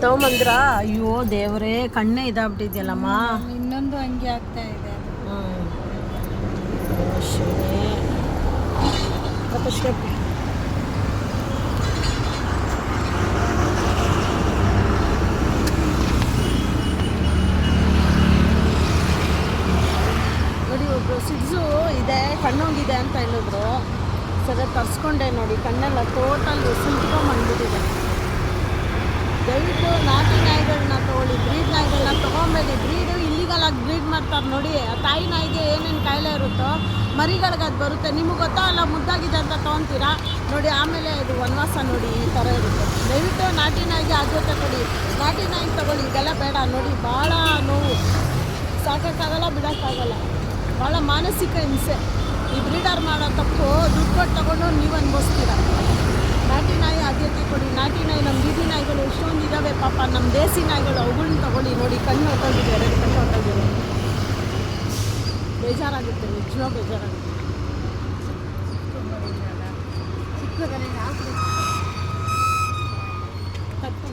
ತಗೊಂಬಂದ್ರ? ಅಯ್ಯೋ ದೇವರೇ, ಕಣ್ಣೇ ಇದಾಗ್ಬಿಟ್ಟಿದ್ಯಲ್ಲಮ್ಮ. ಇನ್ನೊಂದು ಹಂಗೆ ಆಗ್ತಾ ಇದೆ. ನೋಡಿ ಒಬ್ರು ಸಿಡ್ಸು ಇದೆ, ಕಣ್ಣೋಗಿದೆ ಅಂತ ಹೇಳಿದ್ರು. ಸರಿ ತರಿಸ್ಕೊಂಡೆ ನೋಡಿ, ಕಣ್ಣೆಲ್ಲ ಟೋಟಲ್ ಸುಲ್ಟ್ಕೊಂಡ್ಬಂದ್ಬಿಟ್ಟಿದೆ. ದಯವಿಟ್ಟು ನಾಟಿ ನಾಯಿಗಳನ್ನ ತೊಗೊಳ್ಳಿ, ಬ್ರೀಡ್ ನಾಯಿಗಳನ್ನ ತೊಗೊಬೇಡಿ. ಬ್ರೀಡು ಇಲ್ಲಿಗಲಾಗಿ ಬ್ರೀಡ್ ಮಾಡ್ತಾರೆ ನೋಡಿ. ಆ ತಾಯಿ ನಾಯಿಗೆ ಏನೇನು ಕಾಯಿಲೆ ಇರುತ್ತೋ ಮರಿಗಳಿಗೆ ಅದು ಬರುತ್ತೆ. ನಿಮಗೆ ಗೊತ್ತಾ ಅಲ್ಲ, ಮುದ್ದಾಗಿದೆ ಅಂತ ತೊಗೊತೀರಾ ನೋಡಿ, ಆಮೇಲೆ ಇದು ವನವಾಸ ನೋಡಿ ಈ ಥರ ಇರುತ್ತೆ. ದಯವಿಟ್ಟು ನಾಟಿ ನಾಯಿಗೆ ಆದ್ಯತೆ ಕೊಡಿ, ನಾಟಿ ನಾಯಿಗೆ ತೊಗೊಳ್ಳಿ. ಇದೆಲ್ಲ ಬೇಡ ನೋಡಿ, ಭಾಳ ನೋವು, ಸಾಕೋಕ್ಕಾಗಲ್ಲ, ಬಿಡೋಕ್ಕಾಗಲ್ಲ, ಭಾಳ ಮಾನಸಿಕ ಹಿಂಸೆ. ಈ ಬ್ರೀಡರ್ ಮಾಡೋ ತಪ್ಪು ದುಡ್ಡು ಕೊಟ್ಟು ತೊಗೊಂಡು ನೀವು ಅನುಭವಿಸ್ತೀರ. ನಾಟಿ ನಾಯಿ ಆದ್ಯತೆ ಕೊಡಿ. ನಾಟಿ ನಾಯಿ, ನಮ್ಮ ಬೀದಿ ನಾಯಿಗಳು ಎಷ್ಟೊಂದು ಇದ್ದಾವೆ ಪಾಪ, ನಮ್ಮ ದೇಸಿ ನಾಯಿಗಳು, ಅವುಗಳನ್ನ ತೊಗೊಳ್ಳಿ ನೋಡಿ. ಕಣ್ಣು ಹೊಟ್ಟೋಗಿದೆ, 2 ಕಣ್ಣು ಹೊಟ್ಟೋಗಿದೆ. ಬೇಜಾರಾಗುತ್ತೆ, ನಿಜವಾಗ ಬೇಜಾರಾಗುತ್ತೆ. ಚಿಕ್ಕದಲ್ಲಿ ತಪ್ಪು